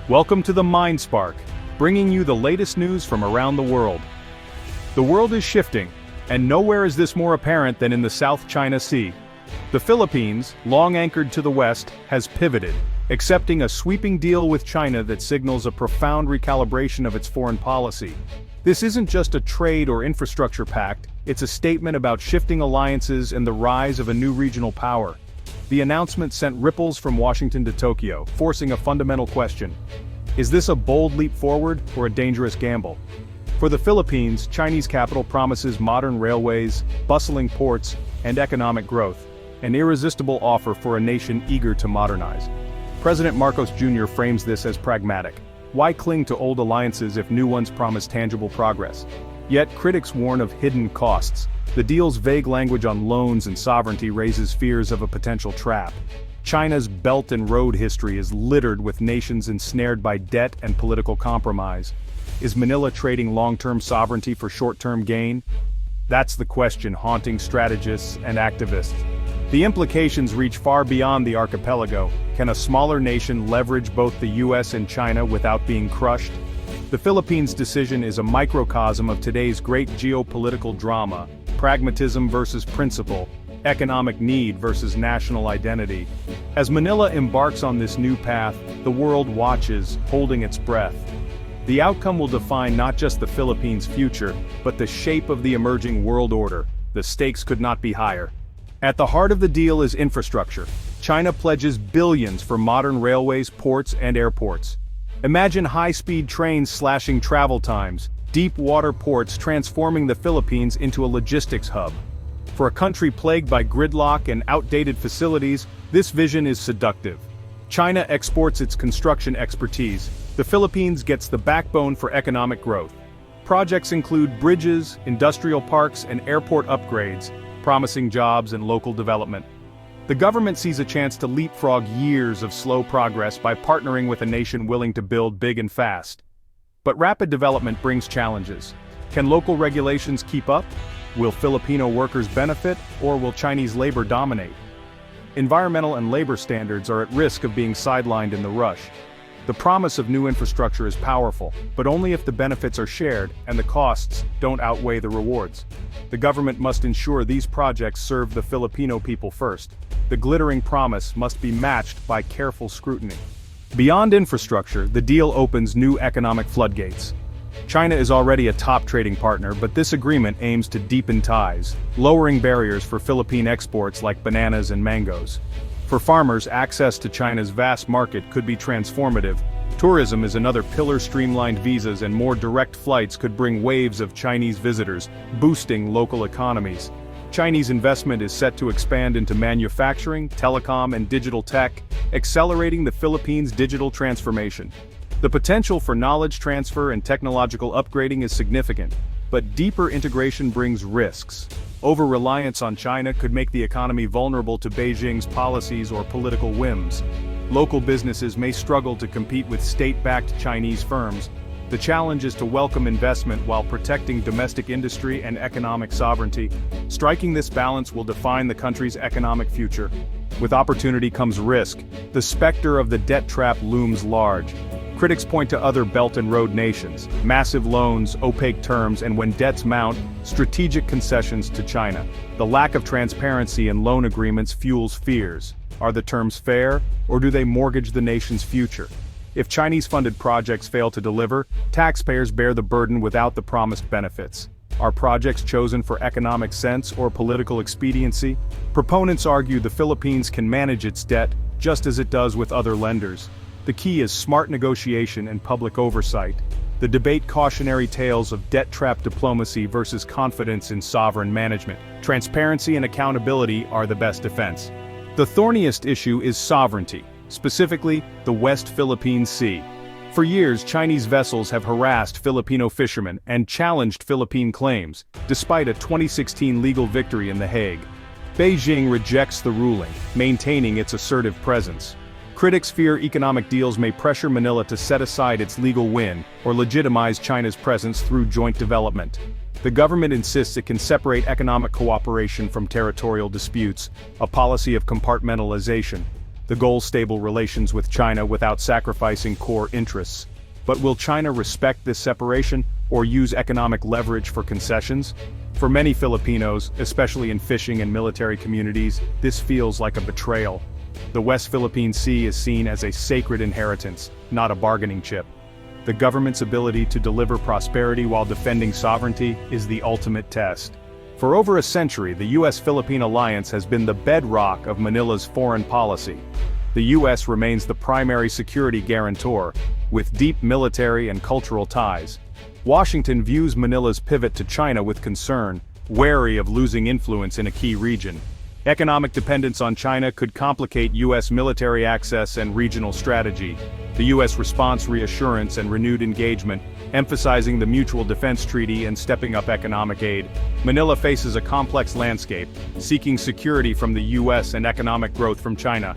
Welcome to the Mind Spark, bringing you the latest news from around the world. The world is shifting, and nowhere is this more apparent than in the South China Sea. The Philippines, long anchored to the west, has pivoted, accepting a sweeping deal with China that signals a profound recalibration of its foreign policy. This isn't just a trade or infrastructure pact, it's a statement about shifting alliances and the rise of a new regional power. The announcement sent ripples from Washington to Tokyo, forcing a fundamental question. Is this a bold leap forward or a dangerous gamble? For the Philippines, Chinese capital promises modern railways, bustling ports, and economic growth, an irresistible offer for a nation eager to modernize. President Marcos Jr. frames this as pragmatic. Why cling to old alliances if new ones promise tangible progress? Yet critics warn of hidden costs. The deal's vague language on loans and sovereignty raises fears of a potential trap. China's Belt and Road history is littered with nations ensnared by debt and political compromise. Is Manila trading long-term sovereignty for short-term gain? That's the question haunting strategists and activists. The implications reach far beyond the archipelago. Can a smaller nation leverage both the US and China without being crushed? The Philippines' decision is a microcosm of today's great geopolitical drama: pragmatism versus principle, economic need versus national identity. As Manila embarks on this new path, the world watches, holding its breath. The outcome will define not just the Philippines' future, but the shape of the emerging world order. The stakes could not be higher. At the heart of the deal is infrastructure. China pledges billions for modern railways, ports, and airports. Imagine high-speed trains slashing travel times, deep water ports transforming the Philippines into a logistics hub. For a country plagued by gridlock and outdated facilities, this vision is seductive. China exports its construction expertise. The Philippines gets the backbone for economic growth. Projects include bridges, industrial parks, and airport upgrades, promising jobs and local development. The government sees a chance to leapfrog years of slow progress by partnering with a nation willing to build big and fast. But rapid development brings challenges. Can local regulations keep up? Will Filipino workers benefit, or will Chinese labor dominate? Environmental and labor standards are at risk of being sidelined in the rush. The promise of new infrastructure is powerful, but only if the benefits are shared and the costs don't outweigh the rewards. The government must ensure these projects serve the Filipino people first. The glittering promise must be matched by careful scrutiny. Beyond infrastructure, the deal opens new economic floodgates. China is already a top trading partner, but this agreement aims to deepen ties, lowering barriers for Philippine exports like bananas and mangoes. For farmers, access to China's vast market could be transformative. Tourism is another pillar. Streamlined visas and more direct flights could bring waves of Chinese visitors, boosting local economies. Chinese investment is set to expand into manufacturing, telecom, and digital tech, accelerating the Philippines' digital transformation. The potential for knowledge transfer and technological upgrading is significant, but deeper integration brings risks. Over-reliance on China could make the economy vulnerable to Beijing's policies or political whims. Local businesses may struggle to compete with state-backed Chinese firms. The challenge is to welcome investment while protecting domestic industry and economic sovereignty. Striking this balance will define the country's economic future. With opportunity comes risk. The specter of the debt trap looms large. Critics point to other Belt and Road nations: massive loans, opaque terms, and when debts mount, strategic concessions to China. The lack of transparency in loan agreements fuels fears. Are the terms fair, or do they mortgage the nation's future? If Chinese-funded projects fail to deliver, taxpayers bear the burden without the promised benefits. Are projects chosen for economic sense or political expediency? Proponents argue the Philippines can manage its debt, just as it does with other lenders. The key is smart negotiation and public oversight. The debate cautionary tales of debt trap diplomacy versus confidence in sovereign management. Transparency and accountability are the best defense. The thorniest issue is sovereignty, specifically the West Philippine Sea. For years, Chinese vessels have harassed Filipino fishermen and challenged Philippine claims, despite a 2016 legal victory in The Hague. Beijing rejects the ruling, maintaining its assertive presence. Critics fear economic deals may pressure Manila to set aside its legal win or legitimize China's presence through joint development. The government insists it can separate economic cooperation from territorial disputes, a policy of compartmentalization. The goal: stable relations with China without sacrificing core interests. But will China respect this separation, or use economic leverage for concessions? For many Filipinos, especially in fishing and military communities, this feels like a betrayal. The West Philippine Sea is seen as a sacred inheritance, not a bargaining chip. The government's ability to deliver prosperity while defending sovereignty is the ultimate test. For over a century, the U.S.-Philippine alliance has been the bedrock of Manila's foreign policy. The U.S. remains the primary security guarantor, with deep military and cultural ties. Washington views Manila's pivot to China with concern, wary of losing influence in a key region. Economic dependence on China could complicate U.S. military access and regional strategy. The U.S. response: reassurance and renewed engagement, emphasizing the Mutual Defense Treaty and stepping up economic aid. Manila faces a complex landscape, seeking security from the U.S. and economic growth from China.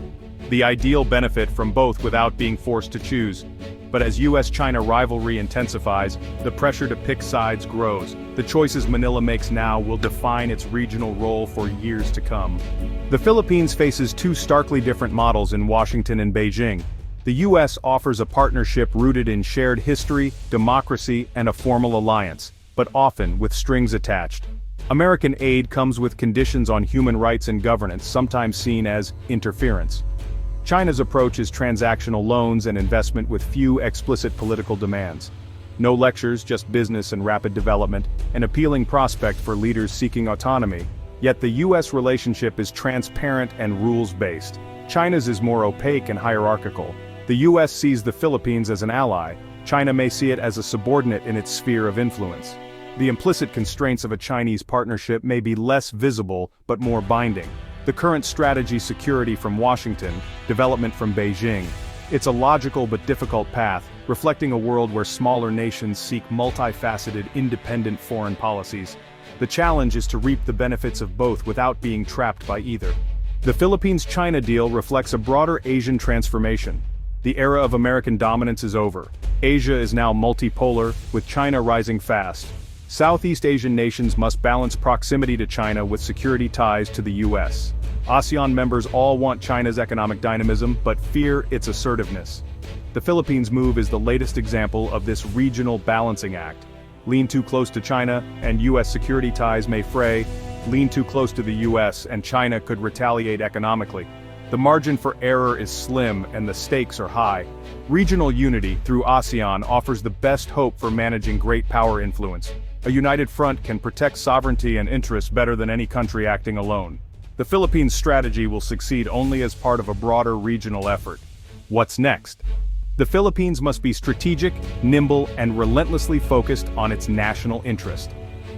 The ideal: benefit from both without being forced to choose. But as U.S.-China rivalry intensifies, the pressure to pick sides grows. The choices Manila makes now will define its regional role for years to come. The Philippines faces two starkly different models in Washington and Beijing. The U.S. offers a partnership rooted in shared history, democracy, and a formal alliance, but often with strings attached. American aid comes with conditions on human rights and governance, sometimes seen as interference. China's approach is transactional loans and investment with few explicit political demands. No lectures, just business and rapid development, an appealing prospect for leaders seeking autonomy. Yet the U.S. relationship is transparent and rules-based. China's is more opaque and hierarchical. The U.S. sees the Philippines as an ally. China may see it as a subordinate in its sphere of influence. The implicit constraints of a Chinese partnership may be less visible but more binding. The current strategy: security from Washington, development from Beijing. It's a logical but difficult path, reflecting a world where smaller nations seek multifaceted, independent foreign policies. The challenge is to reap the benefits of both without being trapped by either. The Philippines-China deal reflects a broader Asian transformation. The era of American dominance is over. Asia is now multipolar, with China rising fast. Southeast Asian nations must balance proximity to China with security ties to the U.S. ASEAN members all want China's economic dynamism, but fear its assertiveness. The Philippines' move is the latest example of this regional balancing act. Lean too close to China, and U.S. security ties may fray. Lean too close to the U.S., and China could retaliate economically. The margin for error is slim, and the stakes are high. Regional unity through ASEAN offers the best hope for managing great power influence. A united front can protect sovereignty and interests better than any country acting alone. The Philippines' strategy will succeed only as part of a broader regional effort. What's next? The Philippines must be strategic, nimble, and relentlessly focused on its national interest.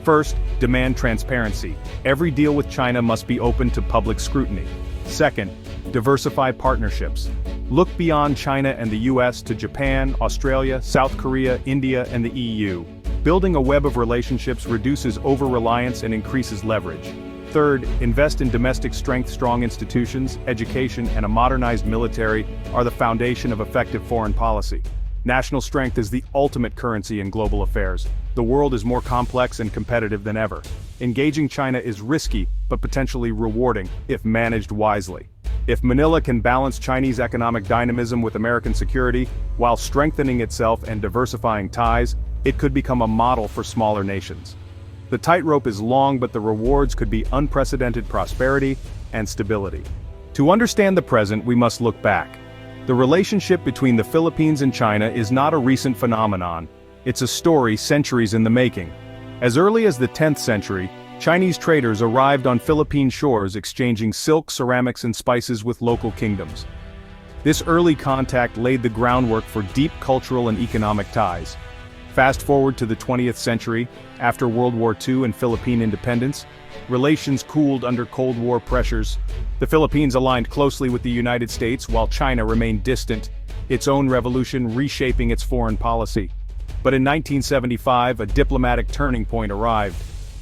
First, demand transparency. Every deal with China must be open to public scrutiny. Second, diversify partnerships. Look beyond China and the U.S. to Japan, Australia, South Korea, India, and the EU. Building a web of relationships reduces over-reliance and increases leverage. Third, invest in domestic strength. Strong institutions, education, and a modernized military are the foundation of effective foreign policy. National strength is the ultimate currency in global affairs. The world is more complex and competitive than ever. Engaging China is risky, but potentially rewarding, if managed wisely. If Manila can balance Chinese economic dynamism with American security, while strengthening itself and diversifying ties, it could become a model for smaller nations. The tightrope is long, but the rewards could be unprecedented prosperity and stability. To understand the present, we must look back. The relationship between the Philippines and China is not a recent phenomenon. It's a story centuries in the making. As early as the 10th century, Chinese traders arrived on Philippine shores exchanging silk, ceramics, and spices with local kingdoms. This early contact laid the groundwork for deep cultural and economic ties. Fast forward to the 20th century, after World War II and Philippine independence, relations cooled under Cold War pressures. The Philippines aligned closely with the United States while China remained distant, its own revolution reshaping its foreign policy. But in 1975, a diplomatic turning point arrived.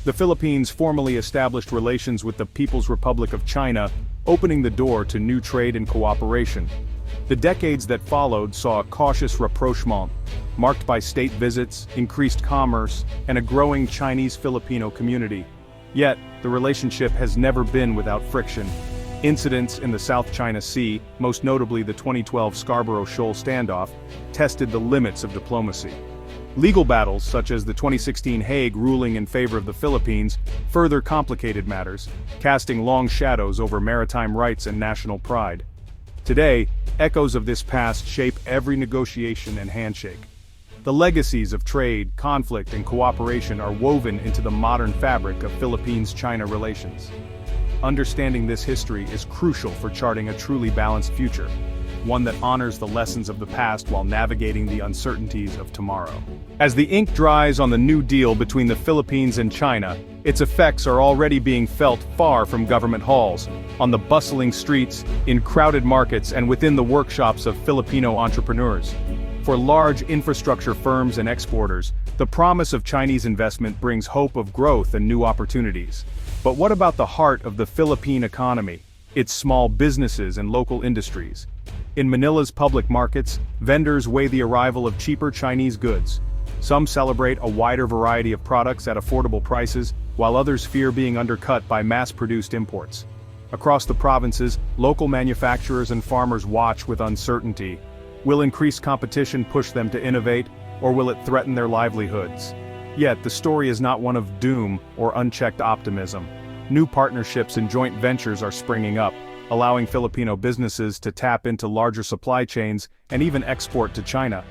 The Philippines formally established relations with the People's Republic of China, opening the door to new trade and cooperation. The decades that followed saw a cautious rapprochement, marked by state visits, increased commerce, and a growing Chinese-Filipino community. Yet, the relationship has never been without friction. Incidents in the South China Sea, most notably the 2012 Scarborough Shoal standoff, tested the limits of diplomacy. Legal battles, such as the 2016 Hague ruling in favor of the Philippines, further complicated matters, casting long shadows over maritime rights and national pride. Today, echoes of this past shape every negotiation and handshake. The legacies of trade, conflict, and cooperation are woven into the modern fabric of Philippines-China relations. Understanding this history is crucial for charting a truly balanced future, one that honors the lessons of the past while navigating the uncertainties of tomorrow. As the ink dries on the New Deal between the Philippines and China, its effects are already being felt far from government halls, on the bustling streets, in crowded markets, and within the workshops of Filipino entrepreneurs. For large infrastructure firms and exporters, the promise of Chinese investment brings hope of growth and new opportunities. But what about the heart of the Philippine economy, its small businesses and local industries? In Manila's public markets, vendors weigh the arrival of cheaper Chinese goods. Some celebrate a wider variety of products at affordable prices, while others fear being undercut by mass-produced imports. Across the provinces, local manufacturers and farmers watch with uncertainty. Will increased competition push them to innovate, or will it threaten their livelihoods? Yet, the story is not one of doom or unchecked optimism. New partnerships and joint ventures are springing up, allowing Filipino businesses to tap into larger supply chains and even export to China.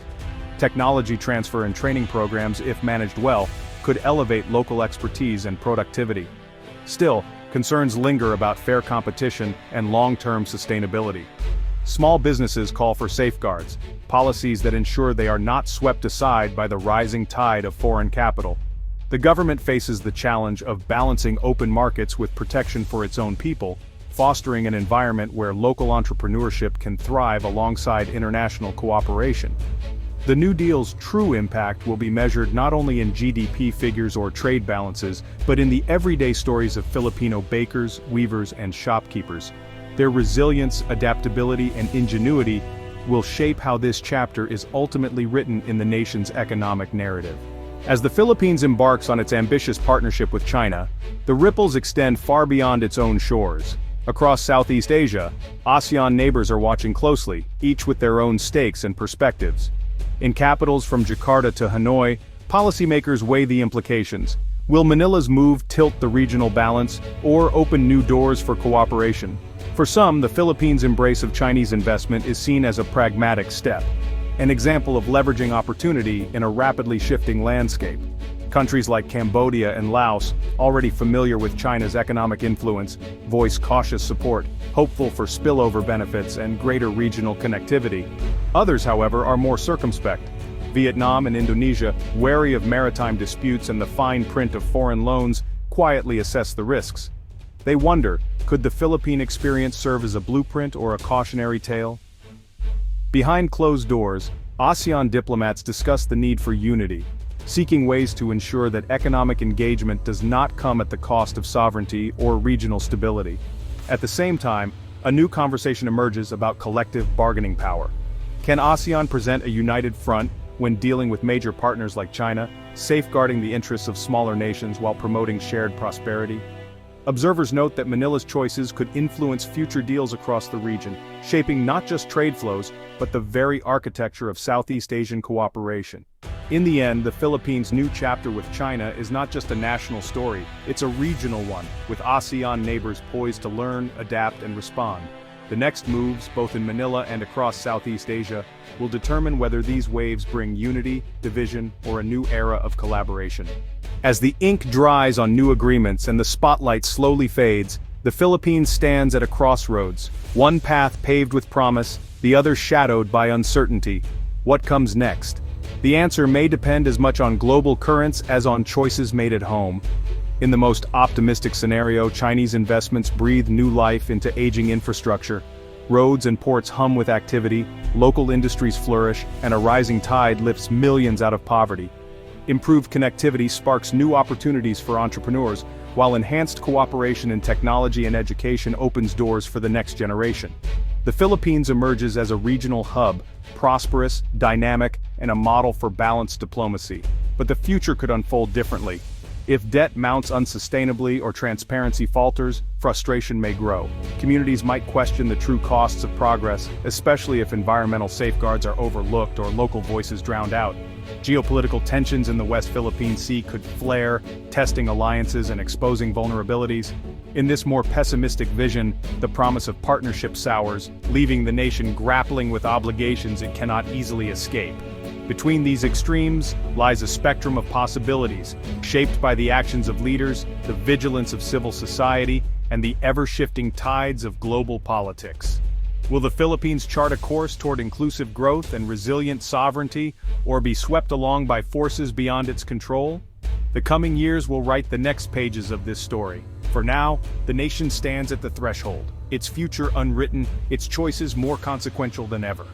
Technology transfer and training programs, if managed well, could elevate local expertise and productivity. Still, concerns linger about fair competition and long-term sustainability. Small businesses call for safeguards, policies that ensure they are not swept aside by the rising tide of foreign capital. The government faces the challenge of balancing open markets with protection for its own people, fostering an environment where local entrepreneurship can thrive alongside international cooperation. The New Deal's true impact will be measured not only in GDP figures or trade balances, but in the everyday stories of Filipino bakers, weavers, and shopkeepers. Their resilience, adaptability, and ingenuity will shape how this chapter is ultimately written in the nation's economic narrative. As the Philippines embarks on its ambitious partnership with China, the ripples extend far beyond its own shores. Across Southeast Asia, ASEAN neighbors are watching closely, each with their own stakes and perspectives. In capitals from Jakarta to Hanoi, policymakers weigh the implications. Will Manila's move tilt the regional balance, or open new doors for cooperation? For some, the Philippines' embrace of Chinese investment is seen as a pragmatic step, an example of leveraging opportunity in a rapidly shifting landscape. Countries like Cambodia and Laos, already familiar with China's economic influence, voice cautious support, hopeful for spillover benefits and greater regional connectivity. Others, however, are more circumspect. Vietnam and Indonesia, wary of maritime disputes and the fine print of foreign loans, quietly assess the risks. They wonder, could the Philippine experience serve as a blueprint or a cautionary tale? Behind closed doors, ASEAN diplomats discuss the need for unity, seeking ways to ensure that economic engagement does not come at the cost of sovereignty or regional stability. At the same time, a new conversation emerges about collective bargaining power. Can ASEAN present a united front when dealing with major partners like China, safeguarding the interests of smaller nations while promoting shared prosperity? Observers note that Manila's choices could influence future deals across the region, shaping not just trade flows, but the very architecture of Southeast Asian cooperation. In the end, the Philippines' new chapter with China is not just a national story, it's a regional one, with ASEAN neighbors poised to learn, adapt, and respond. The next moves, both in Manila and across Southeast Asia, will determine whether these waves bring unity, division, or a new era of collaboration. As the ink dries on new agreements and the spotlight slowly fades, the Philippines stands at a crossroads, one path paved with promise, the other shadowed by uncertainty. What comes next? The answer may depend as much on global currents as on choices made at home. In the most optimistic scenario, Chinese investments breathe new life into aging infrastructure. Roads and ports hum with activity, local industries flourish, and a rising tide lifts millions out of poverty. Improved connectivity sparks new opportunities for entrepreneurs, while enhanced cooperation in technology and education opens doors for the next generation. The Philippines emerges as a regional hub, prosperous, dynamic, and a model for balanced diplomacy. But the future could unfold differently. If debt mounts unsustainably or transparency falters, frustration may grow. Communities might question the true costs of progress, especially if environmental safeguards are overlooked or local voices drowned out. Geopolitical tensions in the West Philippine Sea could flare, testing alliances and exposing vulnerabilities. In this more pessimistic vision, the promise of partnership sours, leaving the nation grappling with obligations it cannot easily escape. Between these extremes lies a spectrum of possibilities, shaped by the actions of leaders, the vigilance of civil society, and the ever-shifting tides of global politics. Will the Philippines chart a course toward inclusive growth and resilient sovereignty, or be swept along by forces beyond its control? The coming years will write the next pages of this story. For now, the nation stands at the threshold, its future unwritten, its choices more consequential than ever.